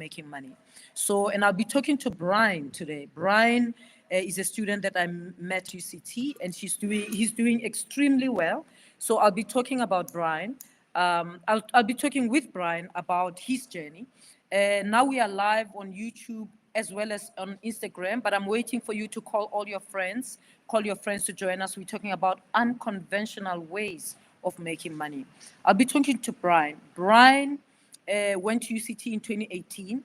making money. So, and I'll be talking to Brian today. Brian is a student that I met UCT, and he's doing extremely well. So I'll be talking about Brian. I'll be talking with Brian about his journey. Now we are live on YouTube as well as on Instagram, but I'm waiting for you to call your friends to join us. We're talking about unconventional ways of making money. I'll be talking to Brian. Brian went to UCT in 2018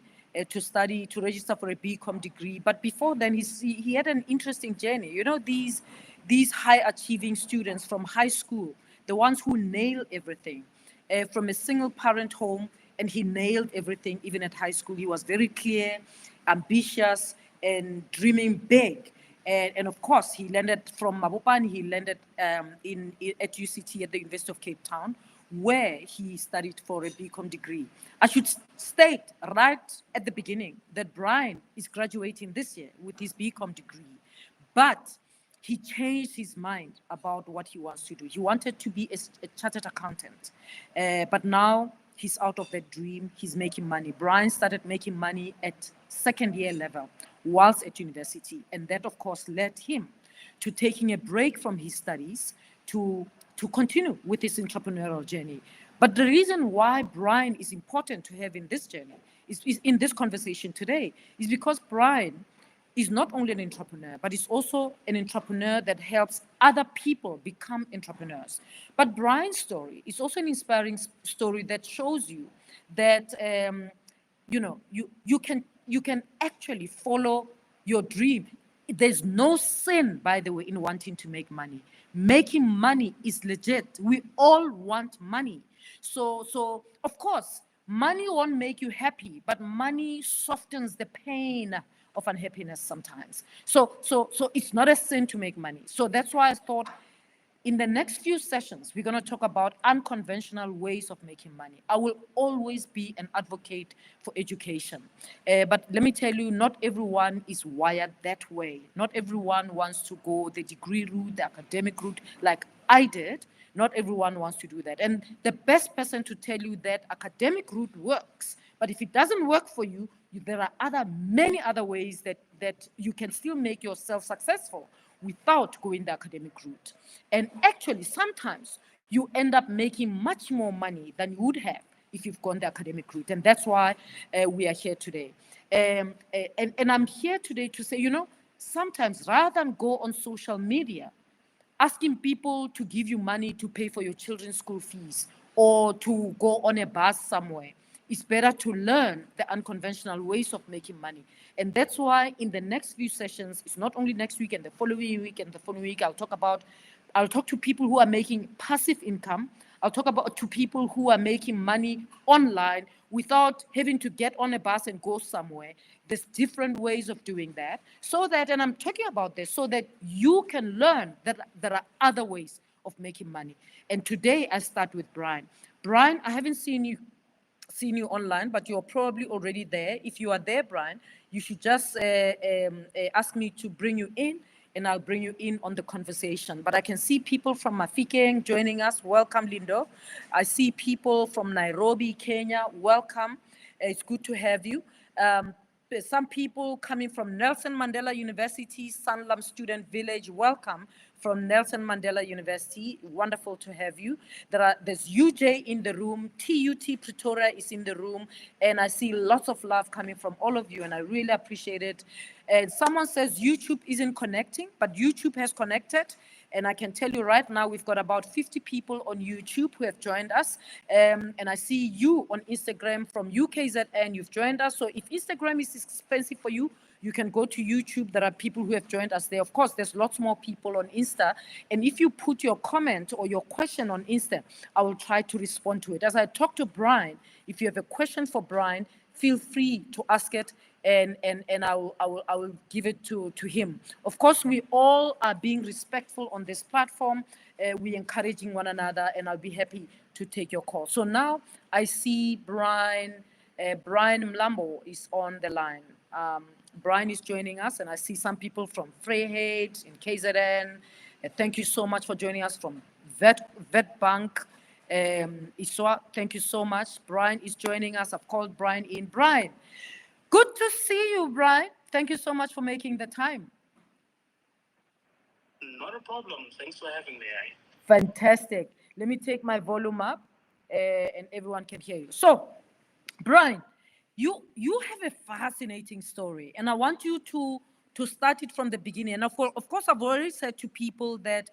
to register for a BCom degree. But before then, he had an interesting journey. You know, these high achieving students from high school, the ones who nail everything, from a single parent home, and he nailed everything. Even at high school, he was very clear, ambitious, and dreaming big. And of course, he landed from Mabopane. He landed at UCT at the University of Cape Town, where he studied for a BCom degree. I should state right at the beginning that Brian is graduating this year with his BCom degree, but he changed his mind about what he wants to do. He wanted to be a chartered accountant, but now he's out of that dream. He's making money. Brian started making money at second year level whilst at university, and that of course led him to taking a break from his studies to continue with his entrepreneurial journey. But the reason why Brian is important to have in this journey, is in this conversation today, is because Brian is not only an entrepreneur, but is also an entrepreneur that helps other people become entrepreneurs. But Brian's story is also an inspiring story that shows you that you can actually follow your dream. There's no sin, by the way, in wanting to make money. Making money is legit. We all want money. So of course, money won't make you happy, but money softens the pain of unhappiness sometimes. So it's not a sin to make money. So that's why I thought in the next few sessions, we're going to talk about unconventional ways of making money. I will always be an advocate for education. But let me tell you, not everyone is wired that way. Not everyone wants to go the degree route, the academic route, like I did. Not everyone wants to do that. And the best person to tell you that academic route works, but if it doesn't work for you, there are many other ways that you can still make yourself successful without going the academic route. And actually, sometimes you end up making much more money than you would have if you've gone the academic route. And that's why we are here today. And I'm here today to say, sometimes rather than go on social media asking people to give you money to pay for your children's school fees or to go on a bus somewhere, it's better to learn the unconventional ways of making money. And that's why in the next few sessions, it's not only next week and the following week and the following week, I'll talk to people who are making passive income. I'll talk to people who are making money online without having to get on a bus and go somewhere. There's different ways of doing that. And I'm talking about this so that you can learn that there are other ways of making money. And today I start with Brian. Brian, I haven't seen you online, but you're probably already there. If you are there, Brian, you should just ask me to bring you in, and I'll bring you in on the conversation. But I can see people from Mafikeng joining us. Welcome, Lindo. I see people from Nairobi, Kenya. Welcome. It's good to have you. Some people coming from Nelson Mandela University, Sanlam Student Village. Welcome from Nelson Mandela University. Wonderful to have you. There's UJ in the room. TUT Pretoria is in the room. And I see lots of love coming from all of you, and I really appreciate it. And someone says YouTube isn't connecting, but YouTube has connected. And I can tell you right now, we've got about 50 people on YouTube who have joined us. And I see you on Instagram from UKZN, you've joined us. So if Instagram is expensive for you, you can go to YouTube. There are people who have joined us there. Of course, there's lots more people on Insta. And if you put your comment or your question on Insta, I will try to respond to it. As I talk to Brian, if you have a question for Brian, feel free to ask it, and I will give it to him. Of course, we all are being respectful on this platform. We're encouraging one another, and I'll be happy to take your call. So now I see Brian Mlambo is on the line. Brian is joining us, and I see some people from Vryheid in KZN. Thank you so much for joining us from Witbank. Iswa, thank you so much. Brian is joining us. I've called Brian in. Brian, good to see you, Brian. Thank you so much for making the time. Not a problem. Thanks for having me. Fantastic. Let me take my volume up and everyone can hear you. So, Brian, you have a fascinating story, and I want you to start it from the beginning. And of course, I've already said to people that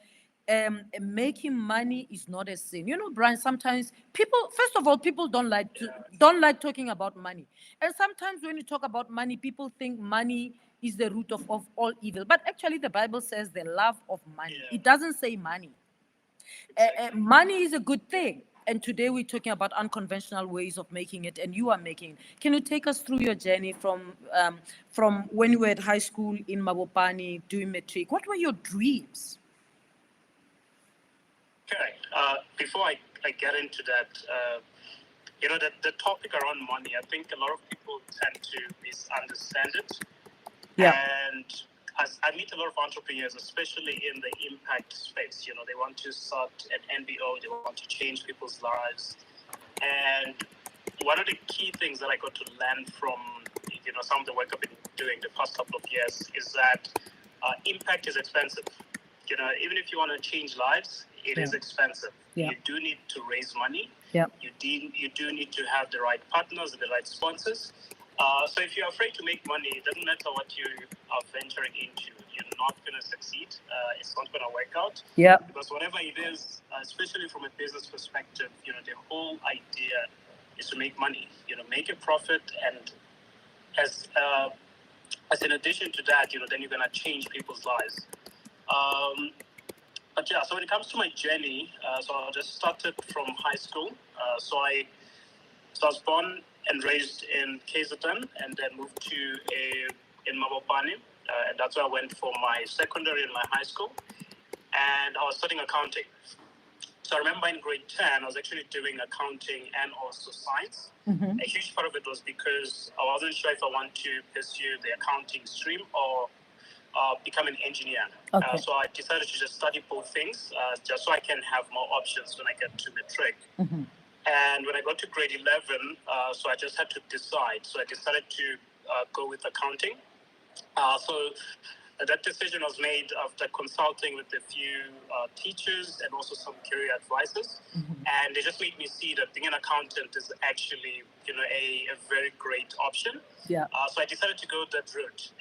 making money is not a sin. You know, Brian. Sometimes people, first of all, people don't like talking about money, and sometimes when you talk about money, people think money is the root of all evil. But actually, the Bible says the love of money. Yeah. It doesn't say money. Money is a good thing. And today we're talking about unconventional ways of making it, and you are making it. Can you take us through your journey from when you were at high school in Mabopane doing matric? What were your dreams? Okay. Before I get into that, the topic around money, I think a lot of people tend to misunderstand it. Yeah. And as I meet a lot of entrepreneurs, especially in the impact space, they want to start an NBO, they want to change people's lives. And one of the key things that I got to learn from, some of the work I've been doing the past couple of years is that impact is expensive. Even if you want to change lives, it is expensive. Yeah. You do need to raise money. Yeah. You do need to have the right partners and the right sponsors. So if you're afraid to make money, it doesn't matter what you are venturing into. You're not going to succeed. It's not going to work out. Yeah. Because whatever it is, especially from a business perspective, the whole idea is to make money. Make a profit, and as in addition to that, then you're going to change people's lives. But yeah, so when it comes to my journey, so I just started from high school. So I was born and raised in KZN, and then moved to in Mabopane, and that's where I went for my secondary and my high school. And I was studying accounting. So I remember in grade 10, I was actually doing accounting and also science. Mm-hmm. A huge part of it was because I wasn't sure if I want to pursue the accounting stream or become an engineer. Okay. So I decided to just study both things, just so I can have more options when I get to matric. Mm-hmm. And when I got to grade 11, so I just had to decide. So I decided to go with accounting. So that decision was made after consulting with a few teachers and also some career advisors. Mm-hmm. And they just made me see that being an accountant is actually, a very great option. Yeah. So I decided to go that route.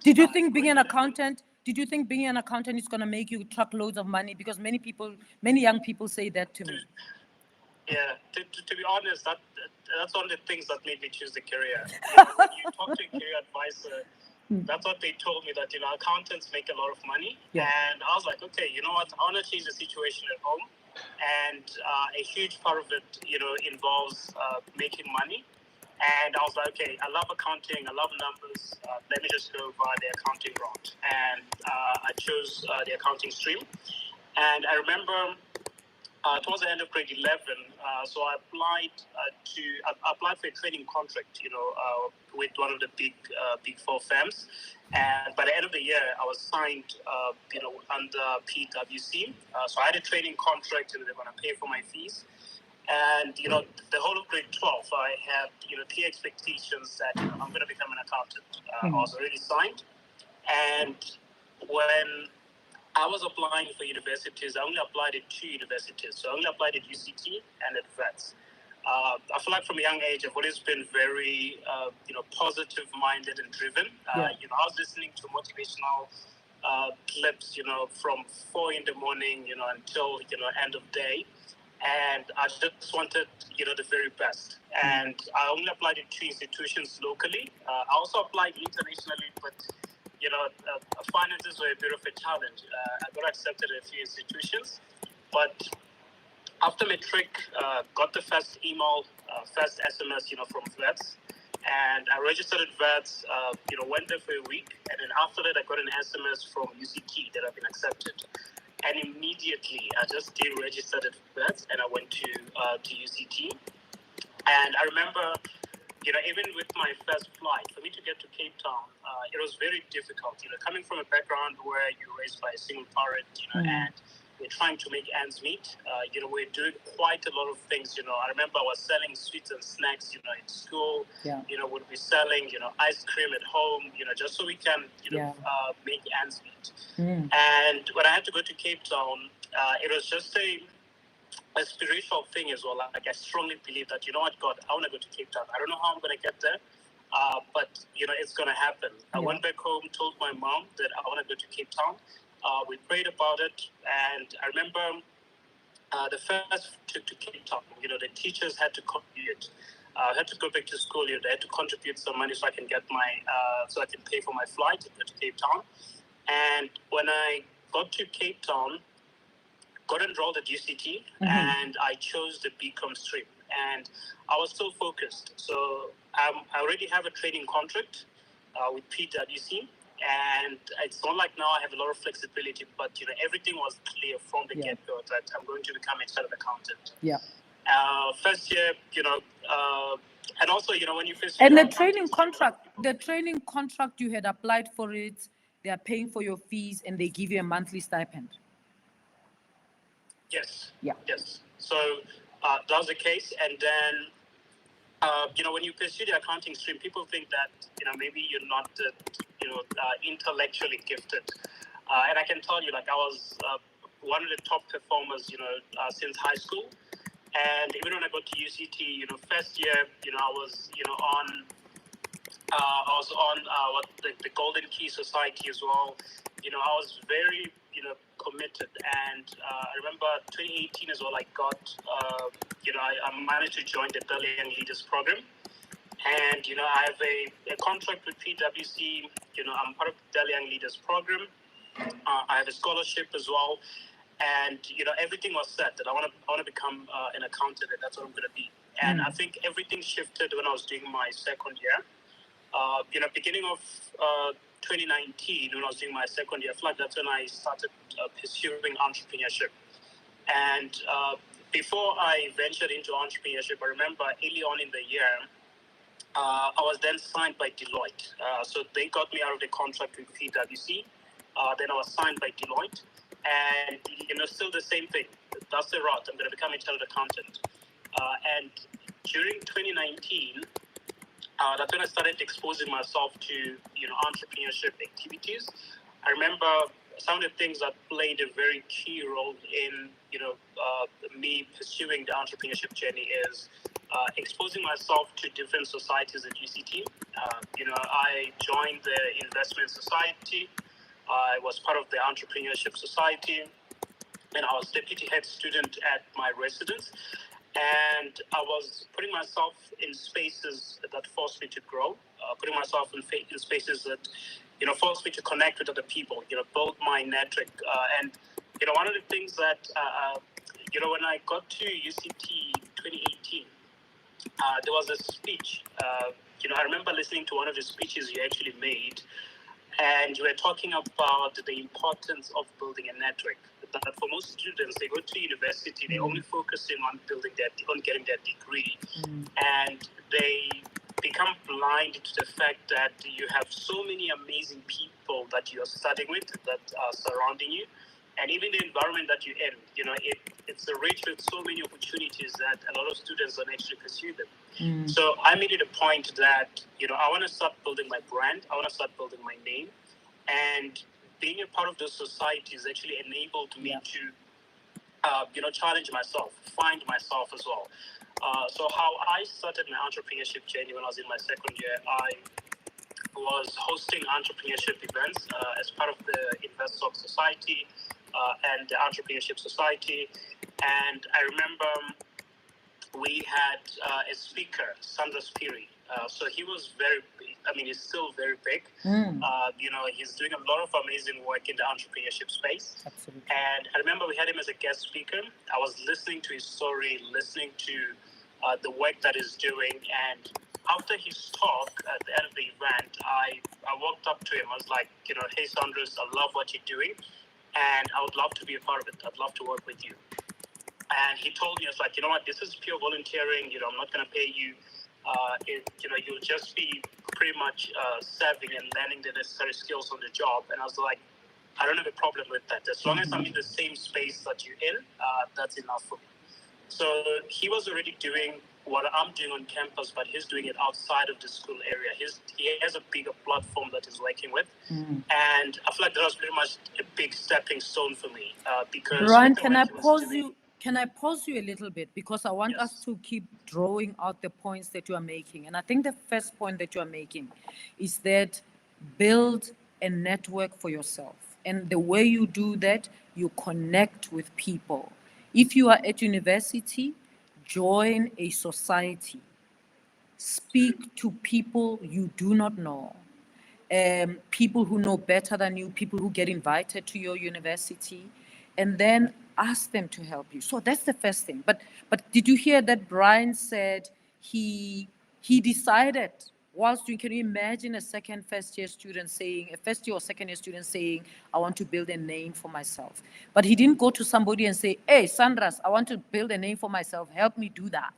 Did you think being an accountant? Did you think being an accountant is going to make you truckloads of money? Because many young people say that to me. Yeah, to be honest, that's one of the things that made me choose the career. When you talk to a career advisor, that's what they told me, that accountants make a lot of money. Yeah. And I was like, okay, you know what? I want to change the situation at home, and a huge part of it, involves making money. And I was like, okay, I love accounting, I love numbers. Let me just go via the accounting route, and I chose the accounting stream. And I remember towards the end of grade 11, so I applied for a training contract, with one of the big four firms. And by the end of the year, I was signed, under PwC. So I had a training contract, and they're going to pay for my fees. And, the whole of grade 12, I had, clear expectations that I'm going to become an accountant. I was already signed. And when I was applying for universities, I only applied at 2 universities. So I only applied at UCT and at VETS. I feel like from a young age, I've always been very, positive-minded and driven. Yeah. I was listening to motivational clips, from 4 in the morning, until, end of day. And I just wanted, the very best. And I only applied at 2 institutions locally. I also applied internationally, but finances were a bit of a challenge. I got accepted at a few institutions, but after matric, got the first email, first SMS, from VETS, and I registered at VETS, went there for a week, and then after that, I got an SMS from UCT that I've been accepted. And immediately, I just deregistered at VETS, and I went to UCT. And I remember, even with my first flight, for me to get to Cape Town, it was very difficult. Coming from a background where you're raised by a single parent, and we're trying to make ends meet. We're doing quite a lot of things. I remember I was selling sweets and snacks, in school. Yeah. We'd be selling, ice cream at home, just so we can, make ends meet. And when I had to go to Cape Town, it was just a spiritual thing as well. Like, I strongly believe that, God, I want to go to Cape Town. I don't know how I'm going to get there, but, it's going to happen. I went back home, told my mom that I want to go to Cape Town. We prayed about it, and I remember the first trip to Cape Town, the teachers had to contribute. I had to go back to school. They had to contribute some money so I can get so I can pay for my flight to go to Cape Town. And when I got to Cape Town, got enrolled at UCT, and I chose the BCom stream. And I was still focused. So I already have a training contract with PwC. And it's not like now I have a lot of flexibility, but everything was clear from the get-go that I'm going to become a chartered accountant. Yeah. First year, and also, when you first and the training contract you had applied for it, they are paying for your fees and they give you a monthly stipend. Yes. Yeah. Yes. So that was the case, and then. When you pursue the accounting stream, people think that, maybe you're not, intellectually gifted. And I can tell you, like, I was one of the top performers, since high school. And even when I got to UCT, first year, I was, on the Golden Key Society as well. I was very, committed. And I remember 2018 as well, I got, I managed to join the Deli Young Leaders program. And, I have a contract with PwC. I'm part of the Deli Young Leaders program. I have a scholarship as well. And, everything was set that I want to become an accountant, and that's what I'm going to be. And I think everything shifted when I was doing my second year. Beginning of 2019, when I was doing my second year flight, that's when I started pursuing entrepreneurship. And before I ventured into entrepreneurship, I remember early on in the year, I was then signed by Deloitte. So they got me out of the contract with PwC. Then I was signed by Deloitte. And, still the same thing. That's the route. I'm going to become a chartered accountant. And during 2019, that's when I started exposing myself to, entrepreneurship activities. I remember some of the things that played a very key role in, me pursuing the entrepreneurship journey is exposing myself to different societies at UCT. I joined the Investment Society. I was part of the Entrepreneurship Society, and I was deputy head student at my residence. And I was putting myself in spaces that forced me to grow, putting myself in spaces that, forced me to connect with other people, build my network. And, one of the things that, when I got to UCT 2018, there was a speech. I remember listening to one of the speeches you actually made, and you were talking about the importance of building a network. That for most students, they go to university, they're only focusing on getting their degree, and they become blind to the fact that you have so many amazing people that you're studying with, that are surrounding you, and even the environment that you're in. It's rich with so many opportunities that a lot of students don't actually pursue them. So I made it a point that, I want to start building my brand. I want to start building my name. And being a part of those societies actually enabled me to, challenge myself, find myself as well. So how I started my entrepreneurship journey when I was in my second year, I was hosting entrepreneurship events as part of the InvestSoc Society and the Entrepreneurship Society. And I remember we had a speaker, Sandra Spiri. So he was very big. He's still very big. He's doing a lot of amazing work in the entrepreneurship space. Absolutely. And I remember we had him as a guest speaker. I was listening to his story, listening to the work that he's doing. And after his talk at the end of the event, I walked up to him. I was like, hey, Sandras, I love what you're doing, and I would love to be a part of it. I'd love to work with you. And he told me, I was like, what, this is pure volunteering. I'm not going to pay you. You'll just be pretty much serving and learning the necessary skills on the job. And I was like, I don't have a problem with that. As long as I'm in the same space that you're in, that's enough for me. So he was already doing what I'm doing on campus, but he's doing it outside of the school area. He has a bigger platform that he's working with. And I feel like that was pretty much a big stepping stone for me. Because Brian, can I pause you? Can I pause you a little bit? Because I want us to keep drawing out the points that you are making. And I think the first point that you are making is that build a network for yourself. And the way you do that, you connect with people. If you are at university, join a society. Speak to people you do not know. People who know better than you, people who get invited to your university, and then ask them to help you. So that's the first thing. But did you hear that Brian said he decided whilst doing, can you imagine a first year student saying, a first year or second year student saying, I want to build a name for myself. But he didn't go to somebody and say, hey, Sandras, I want to build a name for myself. Help me do that.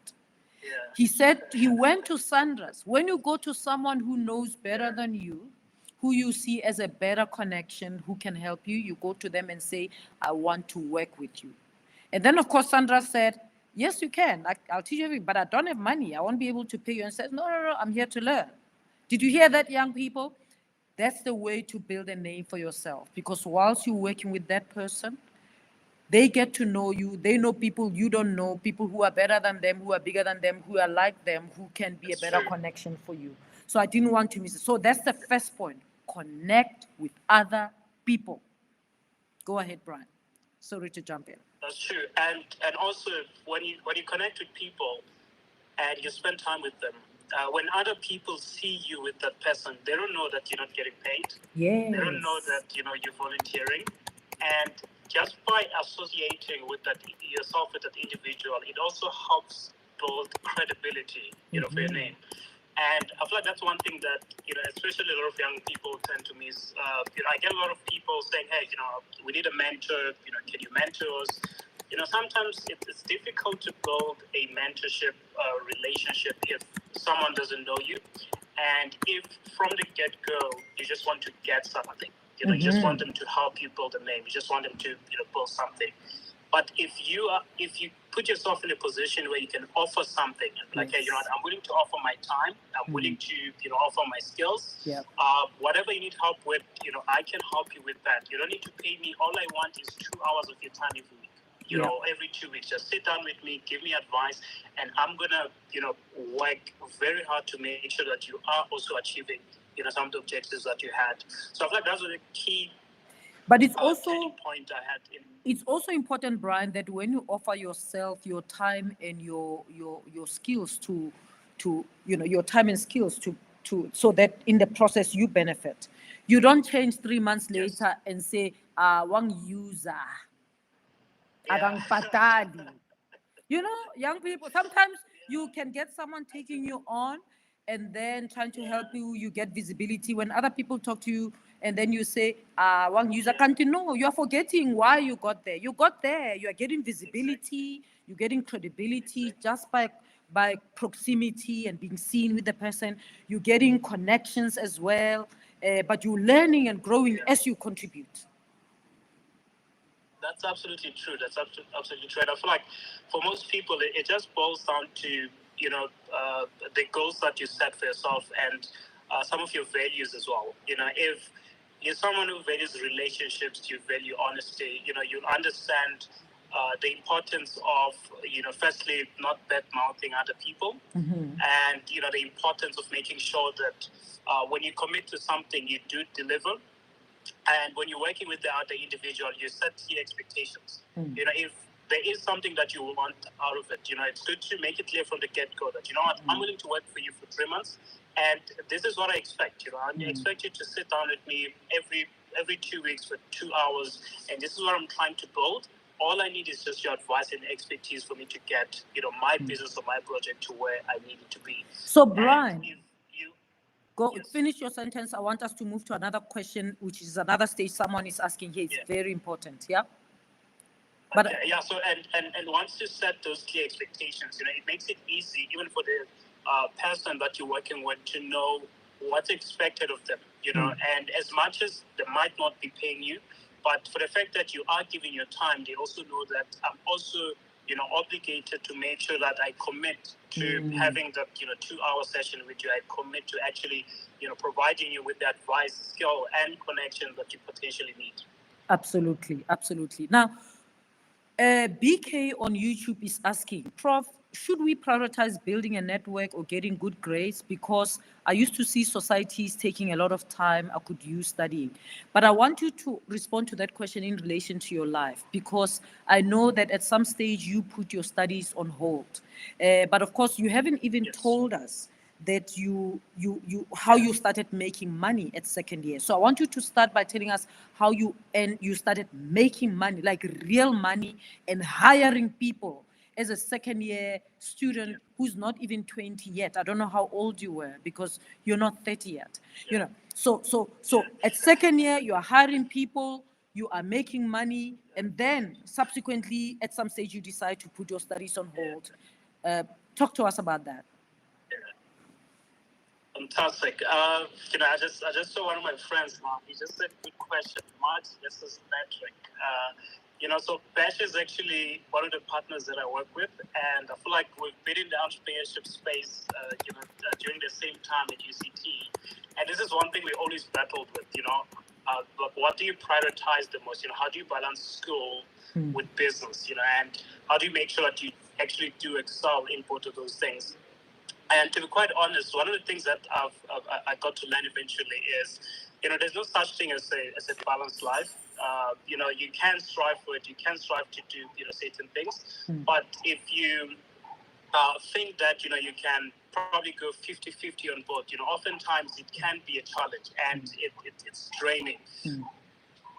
Yeah. He said he went to Sandras. When you go to someone who knows better than you, who you see as a better connection, who can help you, you go to them and say, I want to work with you. And then, of course, Sandra said, yes, you can. I'll teach you everything, but I don't have money. I won't be able to pay you. And said, no, I'm here to learn. Did you hear that, young people? That's the way to build a name for yourself. Because whilst you're working with that person, they get to know you. They know people you don't know, people who are better than them, who are bigger than them, who are like them, who can be a better connection for you. So I didn't want to miss it. So that's the first point. Connect with other people. Go ahead, Brian. Sorry to jump in. That's true. And also, when you connect with people and you spend time with them, when other people see you with that person, they don't know that you're not getting paid. Yes. They don't know that you're volunteering. And just by associating with yourself with that individual, it also helps build credibility, for your name. And I feel like that's one thing that, especially a lot of young people tend to miss. I get a lot of people saying, hey, we need a mentor, can you mentor us? Sometimes it's difficult to build a mentorship relationship if someone doesn't know you. And if from the get-go, you just want to get something, you just want them to help you build a name. You just want them to, build something. But if you put yourself in a position where you can offer something, like, hey, I'm willing to offer my time. I'm willing to, offer my skills. Yeah. Whatever you need help with, I can help you with that. You don't need to pay me. All I want is 2 hours of your time every week. Every 2 weeks, just sit down with me, give me advice, and I'm gonna, work very hard to make sure that you are also achieving, some of the objectives that you had. So I feel like that's the key. But it's also point I had in. It's also important, Brian, that when you offer yourself, your time and your skills to your time and skills to so that in the process you benefit. You don't change 3 months later and say, one user. Young people, sometimes you can get someone taking you on and then trying to help you, you get visibility. When other people talk to you and then you say, one user can't, no, you're forgetting why you got there. You got there, you are getting visibility, you're getting credibility just by proximity and being seen with the person. You're getting connections as well, but you're learning and growing as you contribute. That's absolutely true. That's absolutely true. And I feel like for most people, it just boils down to, the goals that you set for yourself and some of your values as well. If you're someone who values relationships, you value honesty, you'll understand the importance of, firstly, not bad-mouthing other people. And, the importance of making sure that when you commit to something, you do deliver. And when you're working with the other individual, you set clear expectations. If there is something that you want out of it, it's good to make it clear from the get-go that, what, I'm willing to work for you for 3 months, and this is what I expect. I expect you to sit down with me every 2 weeks for 2 hours, and this is what I'm trying to build. All I need is just your advice and expertise for me to get, my business or my project to where I need it to be. So, Brian, finish your sentence. I want us to move to another question, which is another stage someone is asking here. It's very important, yeah? But so and once you set those clear expectations, it makes it easy even for the person that you're working with to know what's expected of them, and as much as they might not be paying you, But for the fact that you are giving your time, they also know that I'm also, obligated to make sure that I commit to having the, 2-hour session with you. I commit to actually, providing you with the advice, skill, and connection that you potentially need. Absolutely, absolutely. Now, BK on YouTube is asking, Prof, should we prioritize building a network or getting good grades? Because I used to see societies taking a lot of time I could use studying. But I want you to respond to that question in relation to your life, because I know that at some stage you put your studies on hold. But of course, you haven't even told us that how you started making money at second year. So I want you to start by telling us how you started making money, like real money, and hiring people as a second year student who's not even 20 yet. I don't know how old you were, because you're not 30 yet. So at second year you are hiring people, you are making money, and then subsequently at some stage you decide to put your studies on hold. Talk to us about that. Fantastic. I just saw one of my friends now. He just said, "Good question, March versus Patrick." So Bash is actually one of the partners that I work with, and I feel like we've been in the entrepreneurship space, during the same time at UCT. And this is one thing we always battled with. Like, what do you prioritize the most? How do you balance school with business? And how do you make sure that you actually do excel in both of those things? And to be quite honest, one of the things that I got to learn eventually is, there's no such thing as a balanced life. You can strive for it. You can strive to do, certain things. But if you think that, you can probably go 50-50 on both, oftentimes it can be a challenge, and it's draining.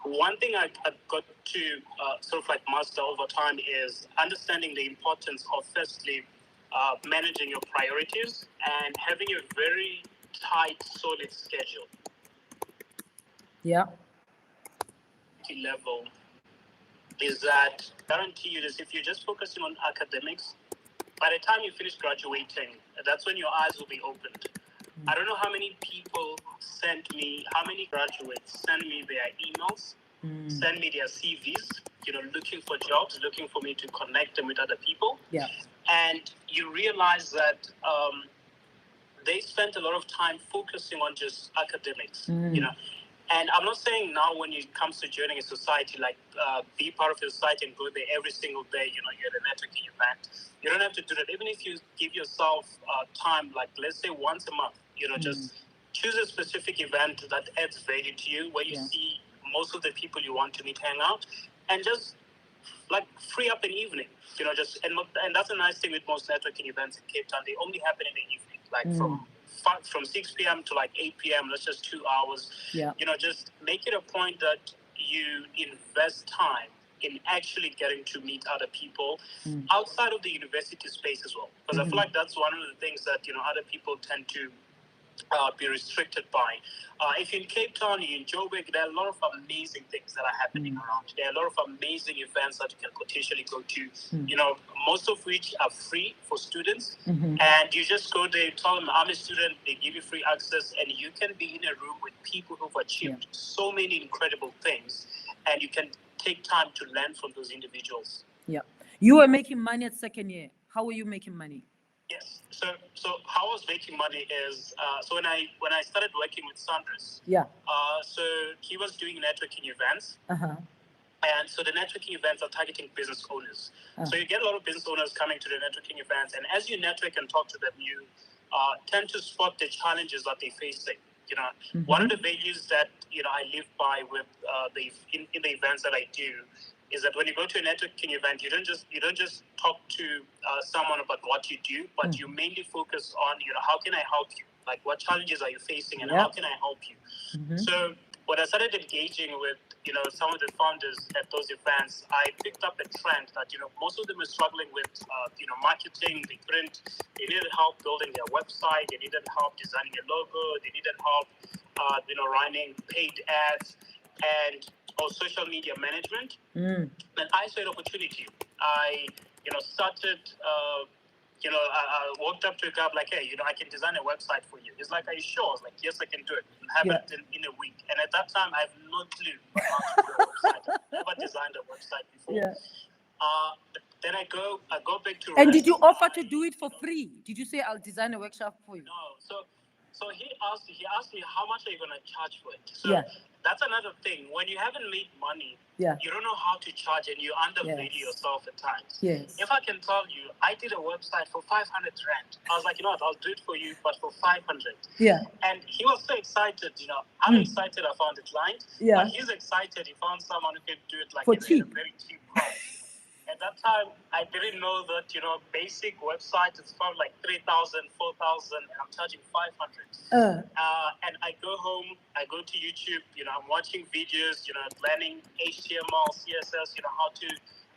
One thing I got to sort of like master over time is understanding the importance of, firstly, managing your priorities and having a very tight, solid schedule. Yeah. Level is that, guarantee you this, if you're just focusing on academics, by the time you finish graduating, that's when your eyes will be opened. I don't know how many people how many graduates send me their emails, send me their CVs, looking for jobs, looking for me to connect them with other people. Yeah. And you realize that they spent a lot of time focusing on just academics, And I'm not saying now when it comes to joining a society, like be part of a society and go there every single day, you're at a networking event. You don't have to do that. Even if you give yourself time, like let's say once a month, just choose a specific event that adds value to you, where you see most of the people you want to meet hang out, and just like free up an evening, and that's a nice thing with most networking events in Cape Town. They only happen in the evening, like from 6 p.m. to like 8 p.m. That's just 2 hours. Yeah. Just make it a point that you invest time in actually getting to meet other people outside of the university space as well. Because I feel like that's one of the things that, other people tend to be restricted by. If you're in Cape Town, you're in Joburg, there are a lot of amazing things that are happening around. There are a lot of amazing events that you can potentially go to, most of which are free for students. And you just go there, tell them, I'm a student, they give you free access, and you can be in a room with people who've achieved so many incredible things, and you can take time to learn from those individuals. Yeah. You were making money at second year. How were you making money? Yes. So how I was making money is so when I started working with Sanders. Yeah. So he was doing networking events. And so the networking events are targeting business owners. So you get a lot of business owners coming to the networking events, and as you network and talk to them, you tend to spot the challenges that they're facing. One of the values that I live by with in the events that I do is that when you go to a networking event, you don't just talk to someone about what you do, but you mainly focus on how can I help you? Like, what challenges are you facing, and how can I help you? So when I started engaging with some of the founders at those events, I picked up a trend that most of them were struggling with marketing. They needed help building their website, they needed help designing a logo, they needed help running paid ads or social media management. And I saw an opportunity. I started I walked up to a guy like, hey, I can design a website for you. He's like, are you sure? I was like, yes, I can do it. Have it in a week. And at that time, I have no clue how to do a website. I've never designed a website before. Yeah. Then I go back to. And did you offer to do it for free? Did you say I'll design a workshop for you? No. So he asked me, how much are you going to charge for it? So Yeah. that's another thing. When you haven't made money, Yeah. you don't know how to charge, and you undervalue yourself at times. Yes. If I can tell you, I did a website for 500 rand. I was like, you know what, I'll do it for you, but for 500. Yeah. And he was so excited. I'm excited I found a client. Yeah. But he's excited he found someone who could do it like for in cheap. a very cheap price. At that time, I didn't know that, basic website is probably like 3,000, 4,000, and I'm charging 500. And I go home, I go to YouTube, I'm watching videos, learning HTML, CSS,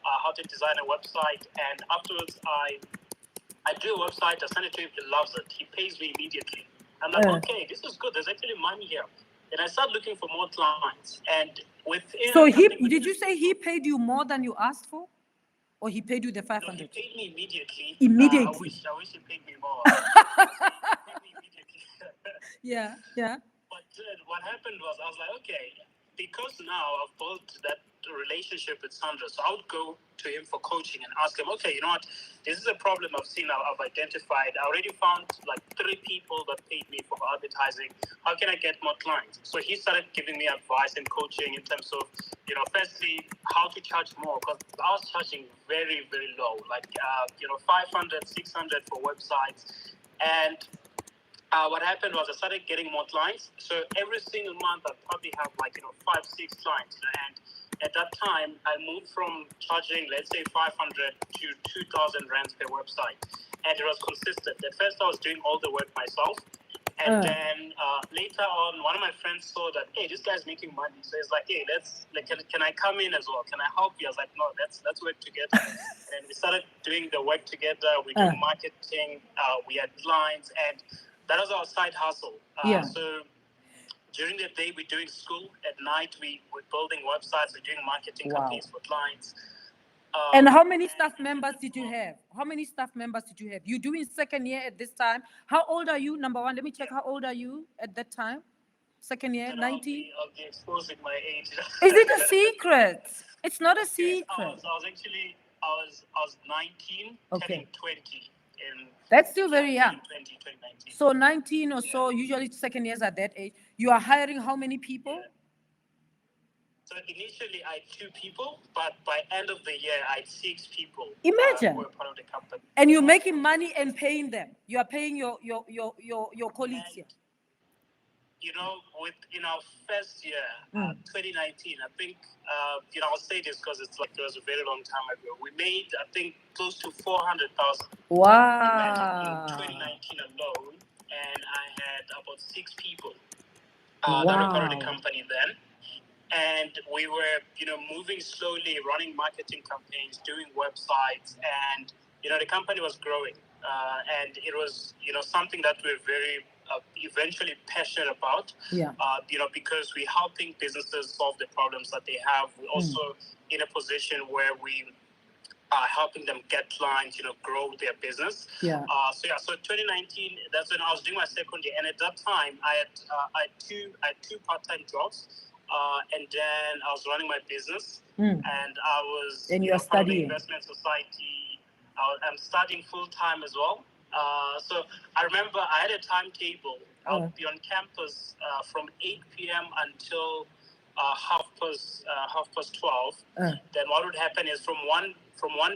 how to design a website. And afterwards, I do a website, I send it to him, he loves it. He pays me immediately. I'm like, okay, this is good. There's actually money here. And I start looking for more clients. And within... So did you say he paid you more than you asked for? Or he paid you the 500? No, he paid me immediately. Immediately? I wish he paid me more. He paid me immediately. Yeah. But what happened was, I was like, okay, because now I've built that relationship with Sandra, so I would go to him for coaching and ask him, okay, you know what, this is a problem I've seen, I've identified. I already found like 3 people that paid me for advertising. How can I get more clients? So he started giving me advice and coaching in terms of, firstly, how to charge more, because I was charging very, very low, like, 500, 600 for websites. And what happened was I started getting more clients. So every single month I'd probably have 5, 6 clients. And at that time, I moved from charging, let's say, 500 to 2,000 rands per website. And it was consistent. At first, I was doing all the work myself. And then later on, one of my friends saw that, hey, this guy's making money. So he's like, hey, can I come in as well? Can I help you? I was like, no, let's work together. And we started doing the work together. We do marketing. We had clients. And that was our side hustle. So during the day, we're doing school. At night, we're building websites. We're doing marketing campaigns for clients. And how many staff members did you have? You're doing second year at this time. How old are you? Number one, let me check. How old are you at that time? Second year, 19? I'll be exposing my age. Is it a secret? It's not a secret. Yes, I was 19, turning 20 in... That's still very young. 2019. So 19 or so, usually second years at that age. You are hiring how many people? Yeah. So initially I had 2 people, but by end of the year I had 6 people. Imagine. Who were part of the company. And you're making money and paying them. You are paying your colleagues here. In our first year, 2019, I think, I'll say this because it was a very long time ago. We made, I think, close to 400,000. Wow. In 2019 alone, and I had about 6 people that were part of the company then. And we were, moving slowly, running marketing campaigns, doing websites, and, the company was growing. And it was, something that we're very eventually passionate about, because we're helping businesses solve the problems that they have. We're also in a position where we are helping them get clients, grow their business. So 2019, that's when I was doing my second year. And at that time, I had two part-time jobs. And then I was running my business, and I was and you're part of the studying investment society. I'm studying full-time as well. So I remember I had a timetable. I would be on campus from 8 p.m. until half past 12. Then what would happen is from 1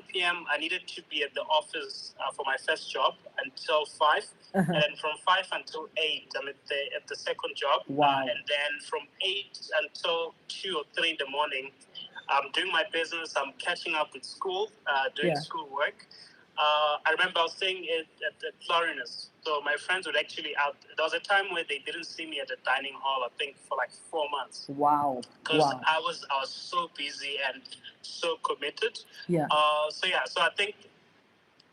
p.m. I needed to be at the office for my first job until 5. And then from 5 until 8, I'm at the second job. And then from 8 until 2 or 3 in the morning, I'm doing my business. I'm catching up with school, doing schoolwork. I remember I was staying at Florinas. So my friends would actually there was a time where they didn't see me at the dining hall, I think, for like 4 months. Wow. Because I was so busy and so committed. So I think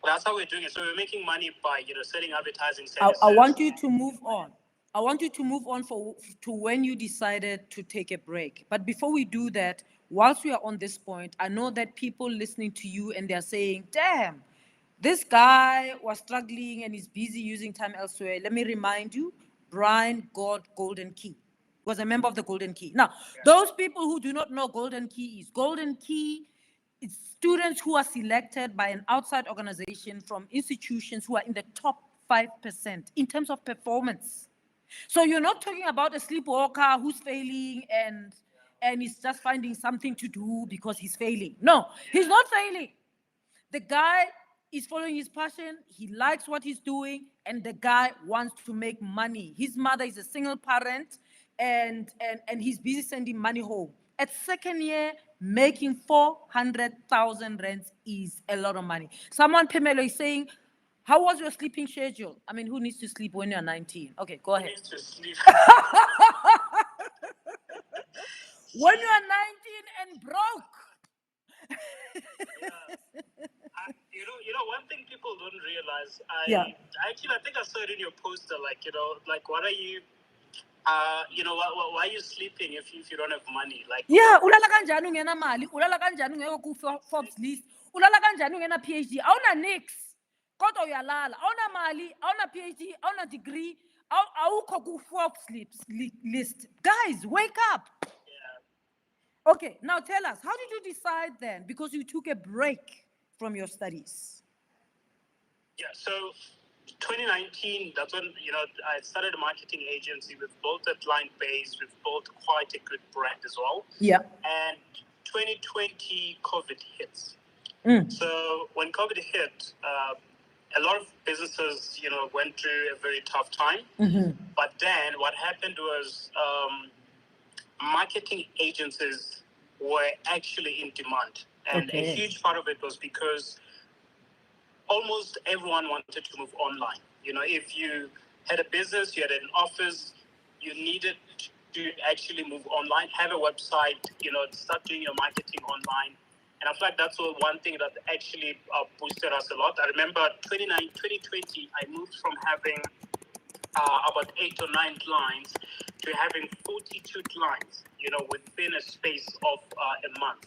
that's how we're doing it. So we're making money by, selling advertising services. I want you to move on. I want you to move on to when you decided to take a break. But before we do that, whilst we are on this point, I know that people listening to you and they're saying, damn, This guy was struggling and is busy using time elsewhere. Let me remind you, Brian got Golden Key. Was a member of the Golden Key. Now, those people who do not know Golden Key is Golden Key. It's students who are selected by an outside organization from institutions who are in the top 5% in terms of performance. So you're not talking about a sleepwalker who's failing and he's just finding something to do because he's failing. No, he's not failing. The guy is following his passion, he likes what he's doing, and the guy wants to make money. His mother is a single parent, and he's busy sending money home. At second year, making 400,000 rands is a lot of money. Someone, Pamela, is saying, how was your sleeping schedule? I mean, who needs to sleep when you're 19? Okay, go ahead. Needs to sleep. When you're 19 and broke. One thing people don't realize. Yeah. I think I saw it in your poster. Like what are you? Why are you sleeping if you don't have money? Like, Yeah, ulala kanjani ungena mali, ulala kanjani ungekho ku Forbes list, ulala kanjani ungena PhD, awuna nix. Kodwa uyalala, awuna mali, awuna PhD, awuna degree, awukho ku Forbes list. Guys, wake up. yeah. Okay, now tell us, how did you decide then? Because you took a break from your studies. Yeah, so 2019, that's when I started a marketing agency. We've built a client base. We've built quite a good brand as well. Yeah. And 2020, COVID hits. So when COVID hit, a lot of businesses, went through a very tough time. But then what happened was marketing agencies were actually in demand. And a huge part of it was because almost everyone wanted to move online. If you had a business, you had an office, you needed to actually move online, have a website, start doing your marketing online. And I feel like that's one thing that actually boosted us a lot. I remember 2020, I moved from having about 8 or 9 clients to having 42 clients, within a space of a month.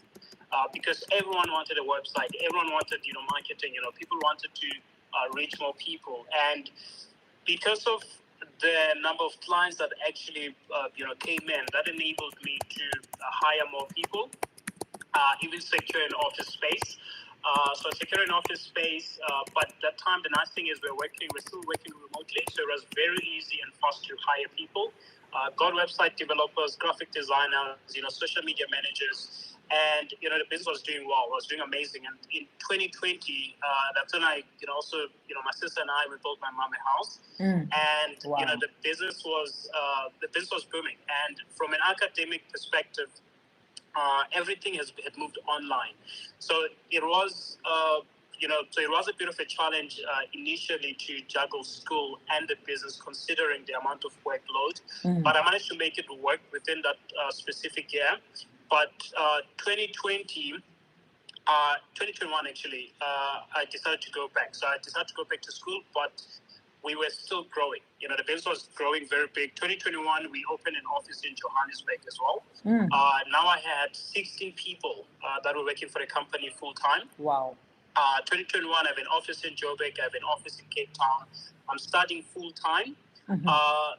Because everyone wanted a website, everyone wanted, marketing, people wanted to reach more people. And because of the number of clients that actually, came in, that enabled me to hire more people, even secure an office space. So secure an office space, but that time the nice thing is we're still working remotely, so it was very easy and fast to hire people. Got website developers, graphic designers, social media managers, and the business was doing well, was doing amazing. And in 2020, that's when I, also, my sister and I, we built my mom a house, and the business was booming. And from an academic perspective, everything had moved online. So it was, it was a bit of a challenge initially to juggle school and the business, considering the amount of workload. But I managed to make it work within that specific year. But 2021 actually, I decided to go back. So I decided to go back to school, but we were still growing. The business was growing very big. 2021, we opened an office in Johannesburg as well. Now I had 16 people that were working for the company full time. Wow. 2021, I have an office in Joburg. I have an office in Cape Town. I'm starting full time.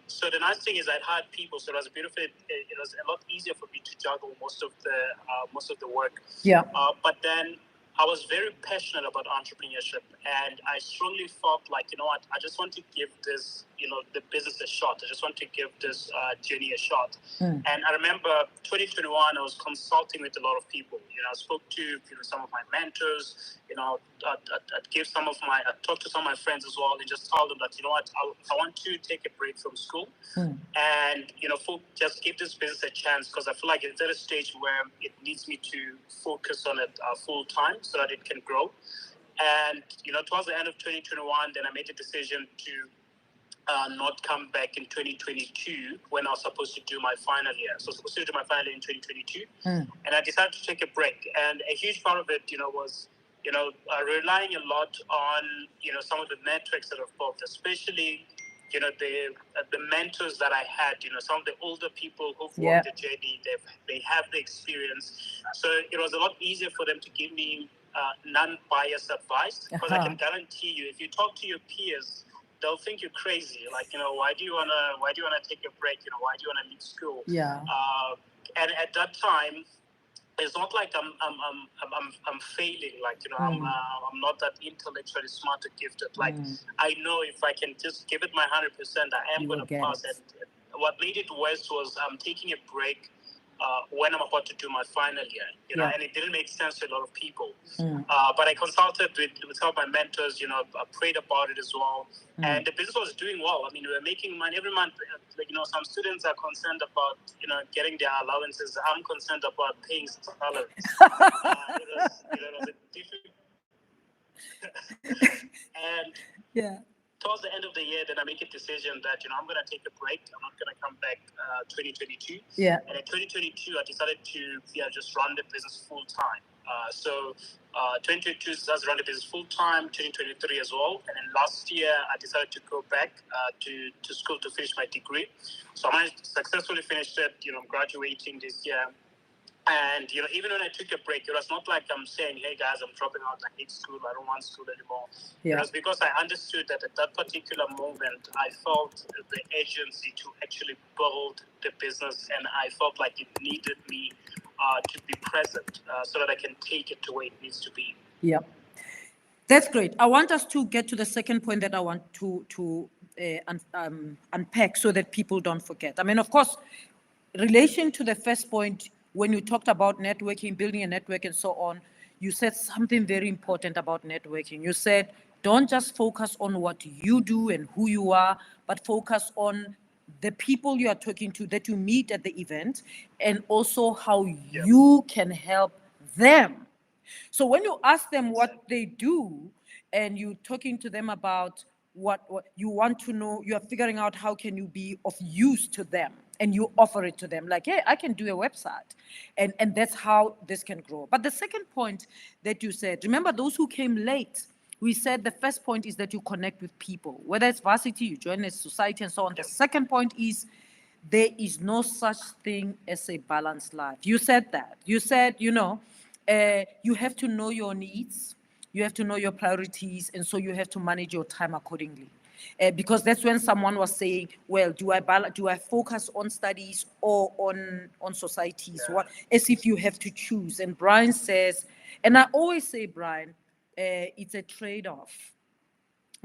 So the nice thing is I had people, so it was it was a lot easier for me to juggle most of the work. Yeah. But then I was very passionate about entrepreneurship, and I strongly felt like, what, I just want to give this, the business a shot. I just want to give this journey a shot. And I remember 2021, I was consulting with a lot of people. I spoke to some of my mentors. I talked to some of my friends as well, and just told them that, what, I want to take a break from school, and just give this business a chance, because I feel like it's at a stage where it needs me to focus on it full time so that it can grow. And towards the end of 2021, then I made a decision to not come back in 2022 when I was supposed to do my final year. So I was supposed to do my final year in 2022, and I decided to take a break. And a huge part of it, was relying a lot on some of the metrics that I've built, especially the mentors that I had. Some of the older people who've walked the journey, they have the experience, so it was a lot easier for them to give me non-biased advice, because I can guarantee you, if you talk to your peers, they'll think you're crazy. Like, why do you wanna take a break? Why do you wanna leave school? Yeah. And at that time, it's not like I'm failing. Like, I'm not that intellectually smart or gifted. Like, I know if I can just give it my 100%, I am going to pass. And what made it worse was I'm taking a break when I'm about to do my final year, and it didn't make sense to a lot of people. But I consulted with some of my mentors, I prayed about it as well. And the business was doing well. I mean, we were making money every month. Some students are concerned about, getting their allowances. I'm concerned about paying salaries. It was a difficult. And towards the end of the year, then I make a decision that, I'm going to take a break. I'm not going to come back 2022. Yeah. And in 2022, I decided to just run the business full time. So 2022 starts run the business full time, 2023 as well. And then last year, I decided to go back to school to finish my degree. So I successfully finished it. I'm graduating this year. And, even when I took a break, it was not like I'm saying, hey, guys, I'm dropping out. I hate school. I don't want school anymore. Yeah. It was because I understood that at that particular moment, I felt the urgency to actually build the business. And I felt like it needed me to be present so that I can take it to where it needs to be. Yeah. That's great. I want us to get to the second point that I want to unpack so that people don't forget. I mean, of course, relation to the first point, when you talked about networking, building a network and so on, you said something very important about networking. You said, don't just focus on what you do and who you are, but focus on the people you are talking to that you meet at the event, and also how you can help them. So when you ask them what they do and you're talking to them about what you want to know, you are figuring out how can you be of use to them, and you offer it to them like, hey, I can do a website. And that's how this can grow. But the second point that you said, remember those who came late, we said the first point is that you connect with people, whether it's varsity, you join a society and so on. The second point is there is no such thing as a balanced life. You said that. You said, you have to know your needs, you have to know your priorities, and so you have to manage your time accordingly. Because that's when someone was saying, well, do I focus on studies or on societies? What, as if you have to choose. And Brian says, and I always say, Brian, it's a trade-off.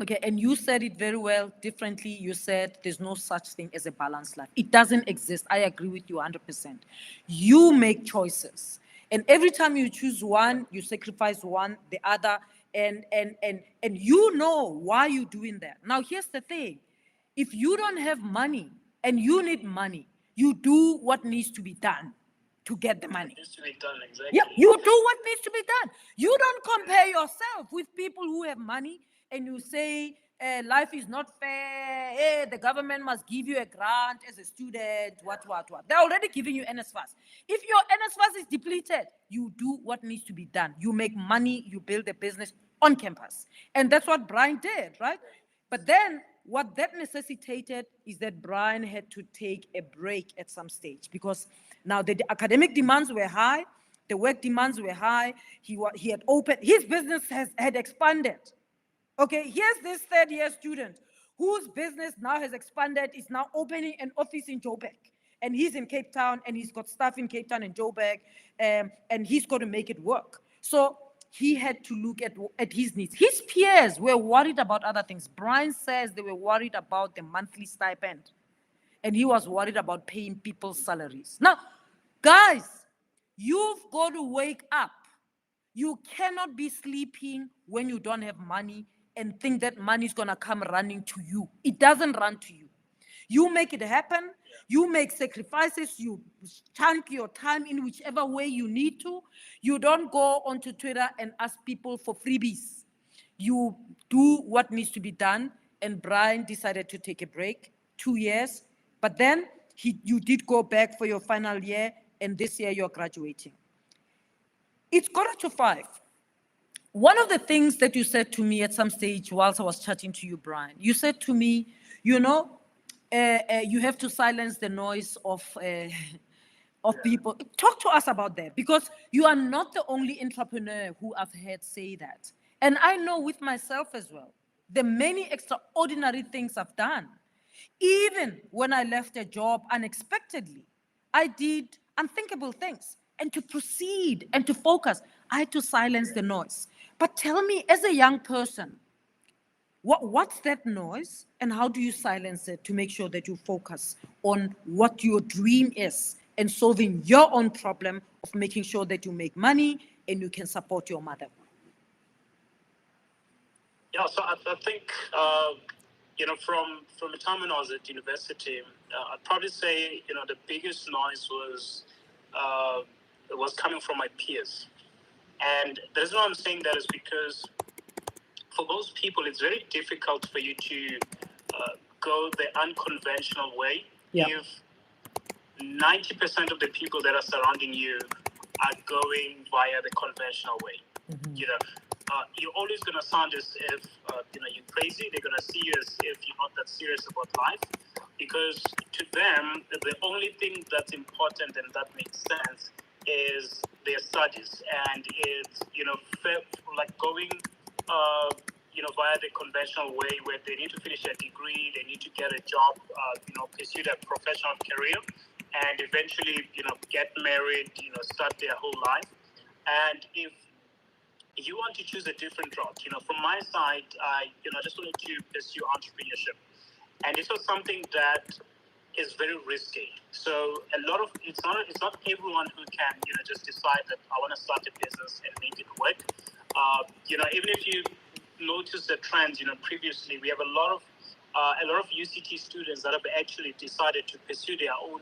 Okay, and you said it very well, differently. You said there's no such thing as a balanced life. It doesn't exist. I agree with you 100%. You make choices. And every time you choose one, you sacrifice one, the other, and you know why you're doing that. Now, here's the thing. If you don't have money and you need money, you do what needs to be done to get the money. What needs to be done, exactly. Yeah, you do what needs to be done. You don't compare yourself with people who have money and you say, life is not fair, hey, the government must give you a grant as a student, what. They're already giving you NSFAS. If your NSFAS is depleted, you do what needs to be done. You make money, you build a business on campus. And that's what Brian did, right? But then what that necessitated is that Brian had to take a break at some stage, because now the academic demands were high, the work demands were high. He had opened, his business had expanded. Okay, here's this third-year student whose business now has expanded, is now opening an office in Joburg. And he's in Cape Town, and he's got staff in Cape Town and Joburg, and he's got to make it work. So he had to look at his needs. His peers were worried about other things. Brian says they were worried about the monthly stipend, and he was worried about paying people's salaries. Now, guys, you've got to wake up. You cannot be sleeping when you don't have money and think that money is going to come running to you. It doesn't run to you. You make it happen. You make sacrifices. You chunk your time in whichever way you need to. You don't go onto Twitter and ask people for freebies. You do what needs to be done. And Brian decided to take a break, 2 years. But then you did go back for your final year, and this year you're graduating. It's 4:45. One of the things that you said to me at some stage whilst I was chatting to you, Brian, you said to me, you have to silence the noise of of people. Talk to us about that, because you are not the only entrepreneur who I've heard say that. And I know with myself as well, the many extraordinary things I've done. Even when I left a job unexpectedly, I did unthinkable things. And to proceed and to focus, I had to silence the noise. But tell me, as a young person, what's that noise, and how do you silence it to make sure that you focus on what your dream is and solving your own problem of making sure that you make money and you can support your mother? Yeah, so I think from the time when I was at university, I'd probably say the biggest noise was coming from my peers, and the reason why I'm saying that is because for most people it's very difficult for you to go the unconventional way. Yeah. If 90% of the people that are surrounding you are going via the conventional way. You're always going to sound as if you're crazy. They're going to see you as if you're not that serious about life, because to them the only thing that's important and that makes sense is their studies, and it's like going via the conventional way, where they need to finish a degree, they need to get a job, pursue their professional career, and eventually get married, start their whole life. And if you want to choose a different route, from my side, I just wanted to pursue entrepreneurship, and this was something that is very risky. So it's not everyone who can just decide that I want to start a business and make it work. Even if you notice the trends, previously we have a lot of UCT students that have actually decided to pursue their own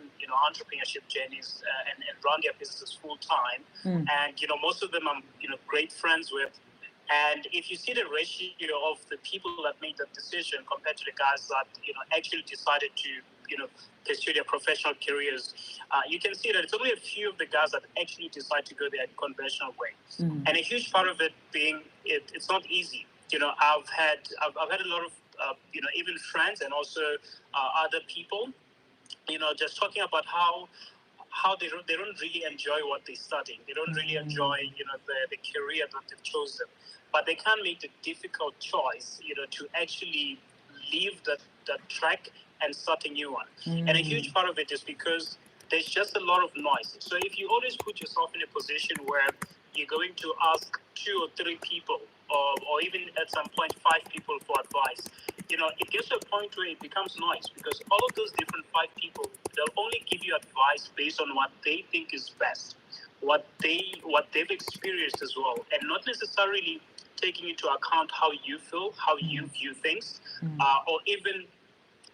entrepreneurship journeys and run their businesses full time. And most of them I'm great friends with. And if you see the ratio of the people that made that decision compared to the guys that actually decided to pursue their professional careers, you can see that it's only a few of the guys that actually decide to go the conventional way. And a huge part of it being it's not easy. I've had a lot of even friends and also other people just talking about how they don't really enjoy what they're studying. They don't really enjoy the career that they've chosen, but they can't make the difficult choice to actually leave that track and start a new one. And a huge part of it is because there's just a lot of noise. So if you always put yourself in a position where you're going to ask 2 or 3 people, or even at some point 5 people for advice, it gets to a point where it becomes noise, because all of those different 5 people, they'll only give you advice based on what they think is best, what they've experienced as well, and not necessarily taking into account how you feel, how you view things, or even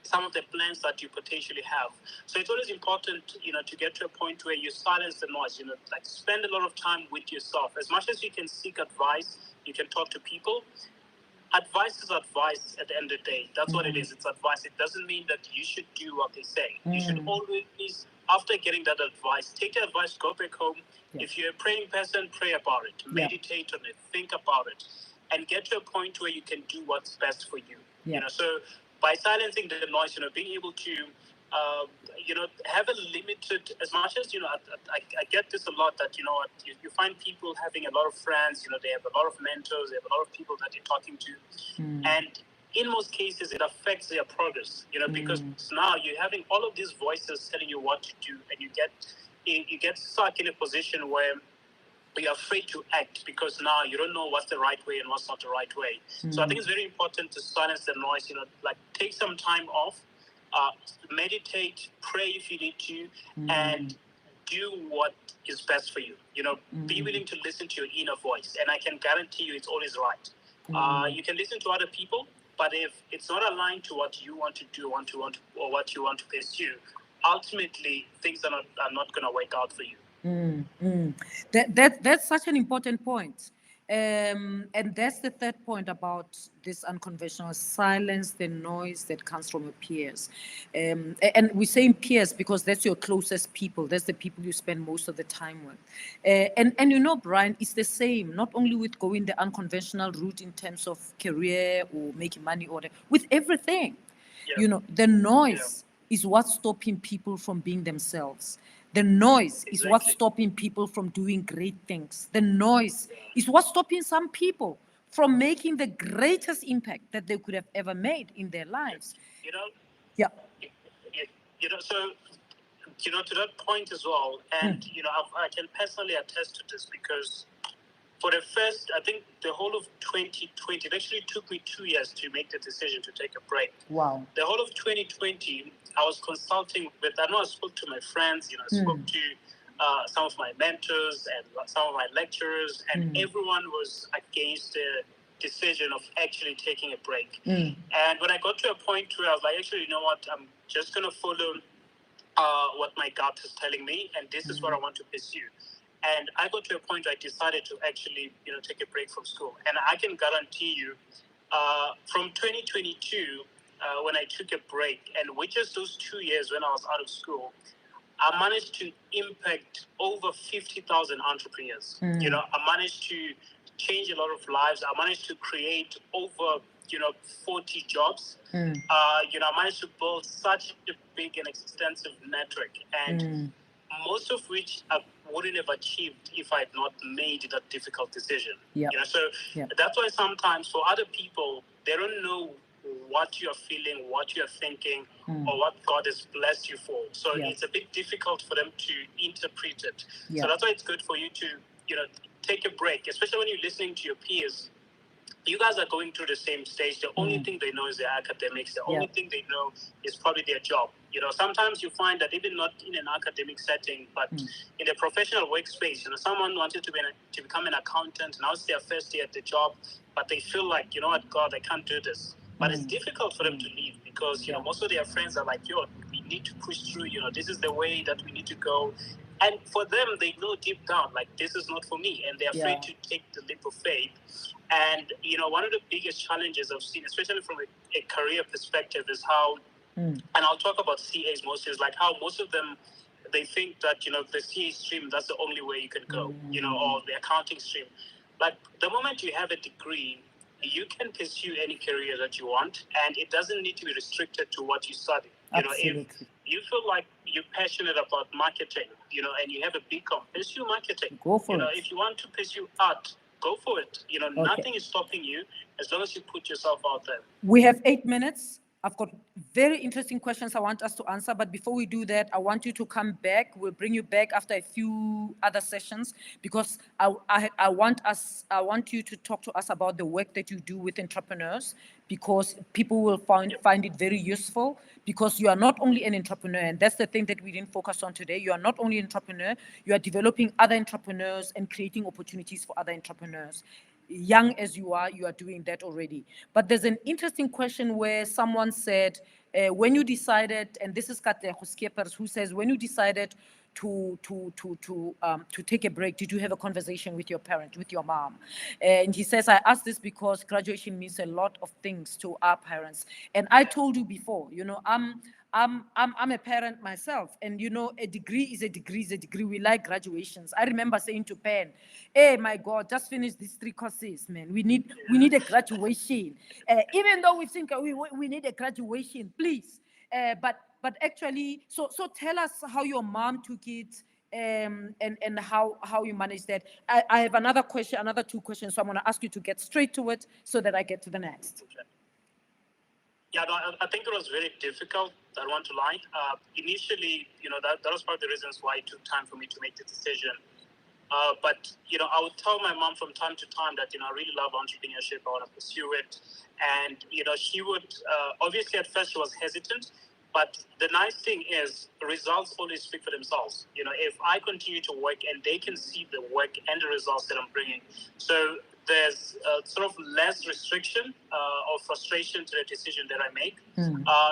some of the plans that you potentially have. So it's always important, to get to a point where you silence the noise, like spend a lot of time with yourself. As much as you can seek advice, you can talk to people. Advice is advice at the end of the day. That's what it is. It's advice. It doesn't mean that you should do what they say. You should always, after getting that advice, take the advice, go back home. If you're a praying person, pray about it. Meditate on it. Think about it. And get to a point where you can do what's best for you. So by silencing the noise, being able to, have a limited, as much as, I get this a lot, that, you find people having a lot of friends, they have a lot of mentors, they have a lot of people that they're talking to. And in most cases, it affects their progress, because now you're having all of these voices telling you what to do, and you get stuck in a position where you're afraid to act, because now you don't know what's the right way and what's not the right way. So I think it's very important to silence the noise, like take some time off, meditate, pray if you need to, and do what is best for you. Be willing to listen to your inner voice, and I can guarantee you it's always right. You can listen to other people, but if it's not aligned to what you want to do, or what you want to pursue, ultimately things are not going to work out for you. That's such an important point. And that's the third point about this unconventional: silence the noise that comes from your peers. And we say peers because that's your closest people. That's the people you spend most of the time with. And Brian, it's the same, not only with going the unconventional route in terms of career or making money, with everything. The noise is what's stopping people from being themselves. The noise is what's Exactly. stopping people from doing great things. The noise is what's stopping some people from making the greatest impact that they could have ever made in their lives. You know, Yeah. So to that point as well, and I can personally attest to this because for the first, I think the whole of 2020, it actually took me 2 years to make the decision to take a break. Wow. The whole of 2020, I was consulting with, I know I spoke to my friends, I spoke to some of my mentors and some of my lecturers, and everyone was against the decision of actually taking a break. And when I got to a point where I was like, actually, you know what, I'm just going to follow what my gut is telling me, and this is what I want to pursue. And I got to a point where I decided to actually, take a break from school. And I can guarantee you, from 2022, when I took a break, and with just those 2 years when I was out of school, I managed to impact over 50,000 entrepreneurs. I managed to change a lot of lives. I managed to create over, 40 jobs. I managed to build such a big and extensive network, and most of which I wouldn't have achieved if I had not made that difficult decision. So that's why sometimes for other people, they don't know what you're feeling, what you're thinking, or what God has blessed you for. So it's a bit difficult for them to interpret it. So that's why it's good for you to, take a break, especially when you're listening to your peers. You guys are going through the same stage. The only thing they know is their academics. The only thing they know is probably their job. Sometimes you find that even not in an academic setting, but in a professional workspace, someone wanted to become an accountant. Now it's their first year at the job, but they feel like, you know what, God, I can't do this. But it's difficult for them to leave because, most of their friends are like, yo, we need to push through. This is the way that we need to go. And for them, they know deep down, like, this is not for me. And they're afraid to take the leap of faith. And, one of the biggest challenges I've seen, especially from a career perspective, is how, and I'll talk about CAs mostly, is like how most of them, they think that, the CA stream, that's the only way you can go, or the accounting stream. But the moment you have a degree, you can pursue any career that you want, and it doesn't need to be restricted to what you study. Absolutely. If you feel like you're passionate about marketing, and you have a BCom, pursue marketing. Go for it. If you want to pursue art, go for it. Nothing is stopping you as long as you put yourself out there. We have 8 minutes. I've got very interesting questions I want us to answer, but before we do that, I want you to come back. We'll bring you back after a few other sessions because I want you to talk to us about the work that you do with entrepreneurs, because people will find it very useful, because you are not only an entrepreneur, and that's the thing that we didn't focus on today. You are not only an entrepreneur, you are developing other entrepreneurs and creating opportunities for other entrepreneurs. Young as you are doing that already. But there's an interesting question where someone said, when you decided, and this is Katlego Skeppers, who says, when you decided to take a break, did you have a conversation with your parent, with your mom? And he says, I asked this because graduation means a lot of things to our parents. And I told you before, I'm a parent myself, and a degree is a degree is a degree. We like graduations. I remember saying to Pen, hey, my God, just finish these 3 courses, man. We need a graduation. Even though we think we need a graduation, please. But actually, so tell us how your mom took it, and how you managed that. I have another 2 questions, so I'm going to ask you to get straight to it so that I get to the next. Okay. Yeah, no, I think it was very difficult. I don't want to lie. Initially, that was part of the reasons why it took time for me to make the decision. But, I would tell my mom from time to time that, I really love entrepreneurship. I want to pursue it. And, she would, obviously at first she was hesitant. But the nice thing is results always speak for themselves. If I continue to work and they can see the work and the results that I'm bringing. So there's sort of less restriction or frustration to the decision that I make.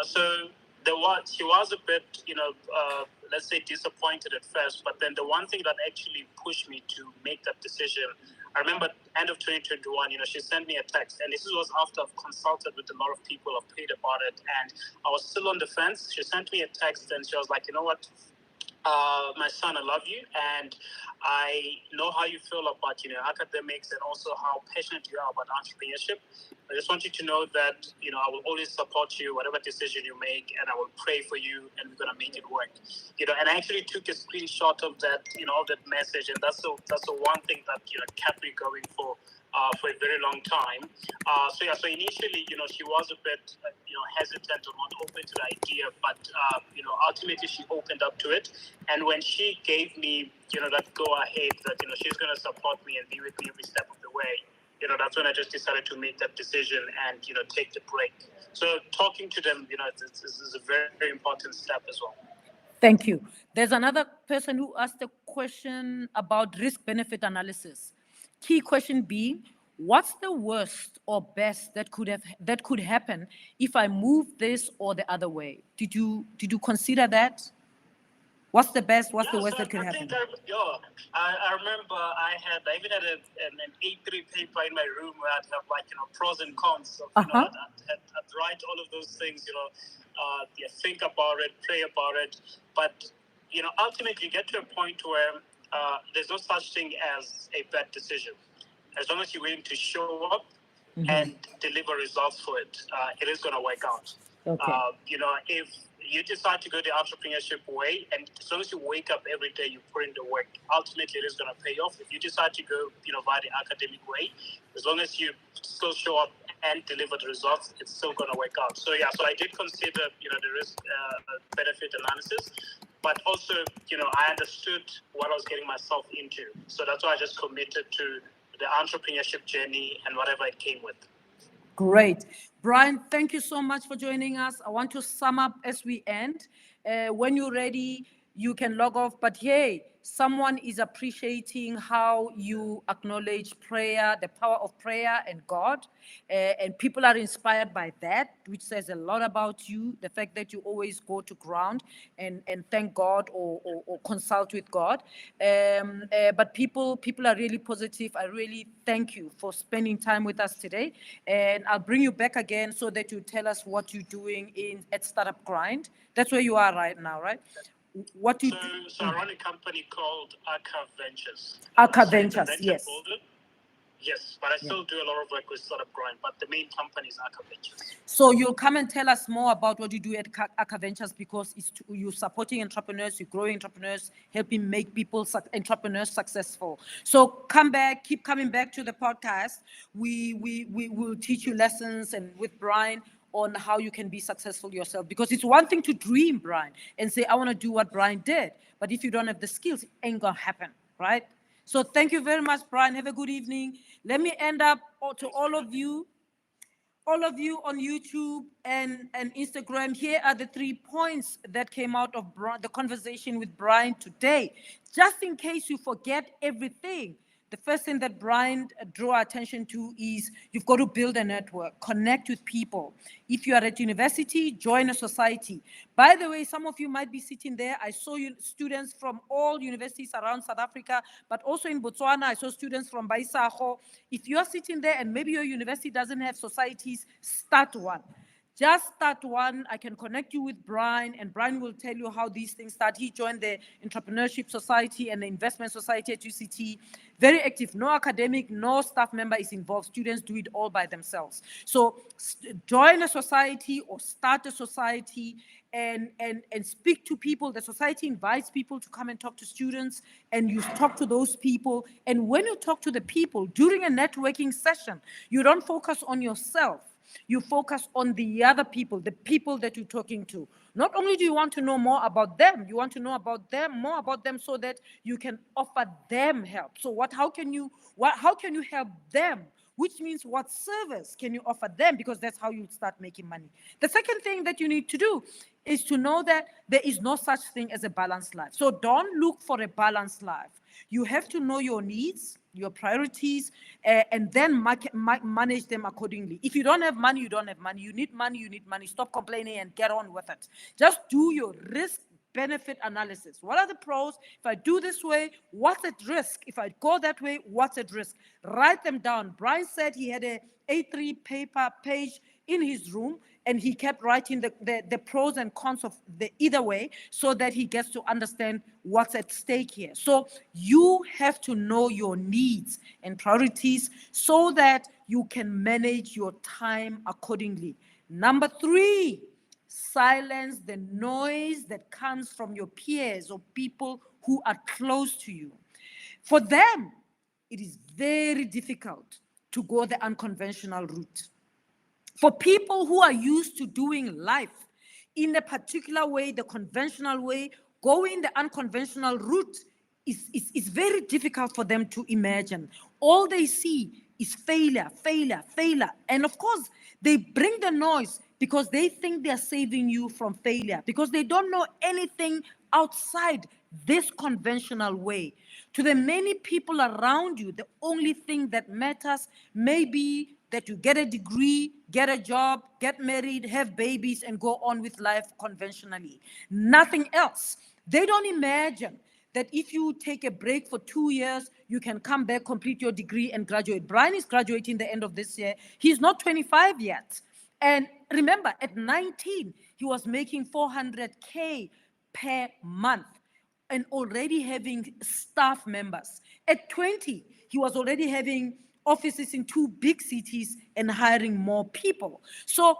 So she was a bit, let's say, disappointed at first. But then the one thing that actually pushed me to make that decision, I remember end of 2021, she sent me a text. And this was after I've consulted with a lot of people, I've prayed about it. And I was still on the fence. She sent me a text and she was like, you know what? my son, I love you, and I know how you feel about academics and also how passionate you are about entrepreneurship. I just want you to know that I will always support you, whatever decision you make, and I will pray for you, and we're gonna make it work. And I actually took a screenshot of that, of that message, and that's the one thing that kept me going for a very long time. So initially, she was a bit, hesitant or not open to the idea, but ultimately she opened up to it. And when she gave me, that go ahead, that she's going to support me and be with me every step of the way, that's when I just decided to make that decision and take the break. So talking to them, is a very, very important step as well. Thank you. There's another person who asked a question about risk-benefit analysis. Key question being, what's the worst or best that could happen if I move this or the other way? Did you consider that? What's the best? What's the worst that could happen? I remember I even had an A3 paper in my room where I'd have pros and cons. Of, I'd write all of those things. Think about it, pray about it. But ultimately, you get to a point where there's no such thing as a bad decision. As long as you're willing to show up and deliver results for it, it is going to work out. Okay. If you decide to go the entrepreneurship way, and as long as you wake up every day, you put in the work, ultimately it is going to pay off. If you decide to go, via the academic way, as long as you still show up and deliver the results, it's still going to work out. So I did consider, the risk benefit analysis, but also, I understood what I was getting myself into. So that's why I just committed to the entrepreneurship journey and whatever it came with. Great. Brian, thank you so much for joining us. I want to sum up as we end. When you're ready, you can log off. But hey, someone is appreciating how you acknowledge prayer, the power of prayer and God. And people are inspired by that, which says a lot about you. The fact that you always go to ground and thank God or consult with God. But people are really positive. I really thank you for spending time with us today. And I'll bring you back again so that you tell us what you're doing at Startup Grind. That's where you are right now, right? What you So I run a company called Arca Ventures. Arca Ventures, yes. Yes, but I still do a lot of work with Startup Grind, but the main company is Arca Ventures. So you'll come and tell us more about what you do at Arca Ventures, because you're supporting entrepreneurs, you're growing entrepreneurs, helping make entrepreneurs successful. So come back, keep coming back to the podcast. We will teach you lessons and with Brian on how you can be successful yourself. Because it's one thing to dream, Brian, and say, I want to do what Brian did. But if you don't have the skills, it ain't going to happen, right? So thank you very much, Brian. Have a good evening. Let me end up to all of you on YouTube and Instagram. Here are the 3 points that came out of the conversation with Brian today. Just in case you forget everything, the first thing that Brian drew our attention to is you've got to build a network, connect with people. If you are at university, join a society. By the way, some of you might be sitting there. I saw students from all universities around South Africa, but also in Botswana, I saw students from Baisaho. If you're sitting there and maybe your university doesn't have societies, start one. Just start one. I can connect you with Brian, and Brian will tell you how these things start. He joined the Entrepreneurship Society and the Investment Society at UCT. Very active. No academic, no staff member is involved. Students do it all by themselves. So join a society or start a society and speak to people. The society invites people to come and talk to students, and you talk to those people. And when you talk to the people during a networking session, you don't focus on yourself. You focus on the other people, the people that you're talking to. Not only do you want to know more about them, you want to know about them, more about them, so that you can offer them help. So how can you help them? Which means what service can you offer them? Because that's how you start making money. The second thing that you need to do is to know that there is no such thing as a balanced life. So don't look for a balanced life. You have to know your needs, your priorities, and then manage them accordingly. If you don't have money, you don't have money. You need money. Stop complaining and get on with it. Just do your risk-benefit analysis. What are the pros? If I do this way, what's at risk? If I go that way, what's at risk? Write them down. Brian said he had a A3 paper page in his room, and he kept writing the pros and cons of the either way so that he gets to understand what's at stake here. So you have to know your needs and priorities so that you can manage your time accordingly. Number 3, silence the noise that comes from your peers or people who are close to you. For them, it is very difficult to go the unconventional route. For people who are used to doing life in a particular way, the conventional way, going the unconventional route is very difficult for them to imagine. All they see is failure, failure, failure. And of course, they bring the noise because they think they're saving you from failure, because they don't know anything outside this conventional way. To the many people around you, the only thing that matters may be that you get a degree, get a job, get married, have babies, and go on with life conventionally. Nothing else. They don't imagine that if you take a break for 2 years, you can come back, complete your degree, and graduate. Brian is graduating the end of this year. He's not 25 yet. And remember, at 19, he was making 400K per month and already having staff members. At 20, he was already having offices in 2 big cities and hiring more people. So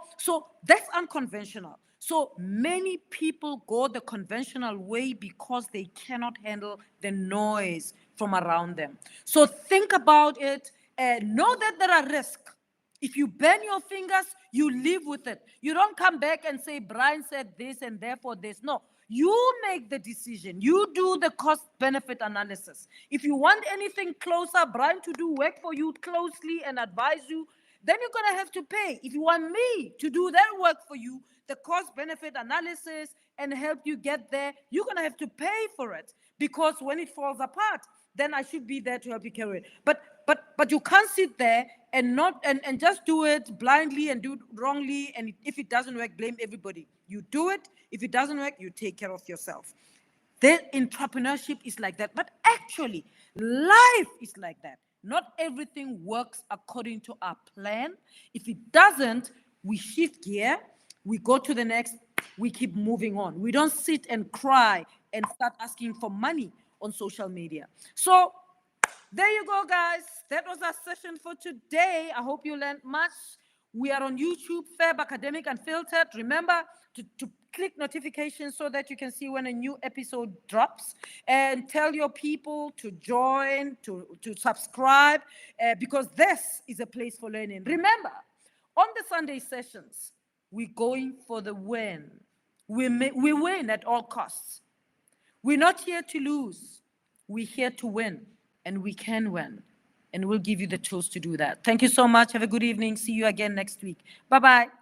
that's unconventional. So many people go the conventional way because they cannot handle the noise from around them. So think about it and know that there are risks. If you burn your fingers, you live with it. You don't come back and say, Brian said this and therefore this. No, you make the decision. You do the cost-benefit analysis. If you want anything closer, Brian to do work for you closely and advise you, then you're going to have to pay. If you want me to do that work for you, the cost-benefit analysis, and help you get there, you're going to have to pay for it. Because when it falls apart, then I should be there to help you carry it. But you can't sit there and not and just do it blindly and do it wrongly. And if it doesn't work, blame everybody. You do it. If it doesn't work, you take care of yourself. The entrepreneurship is like that. But actually, life is like that. Not everything works according to our plan. If it doesn't, we shift gear, we go to the next, we keep moving on. We don't sit and cry and start asking for money on social media. So there you go, guys. That was our session for today. I hope you learned much. We are on YouTube, Fab Academic Unfiltered. Remember to click notifications so that you can see when a new episode drops, and tell your people to join, to subscribe, because this is a place for learning. Remember, on the Sunday sessions, we're going for the win. We win at all costs. We're not here to lose. We're here to win, and we can win. And we'll give you the tools to do that. Thank you so much. Have a good evening. See you again next week. Bye-bye.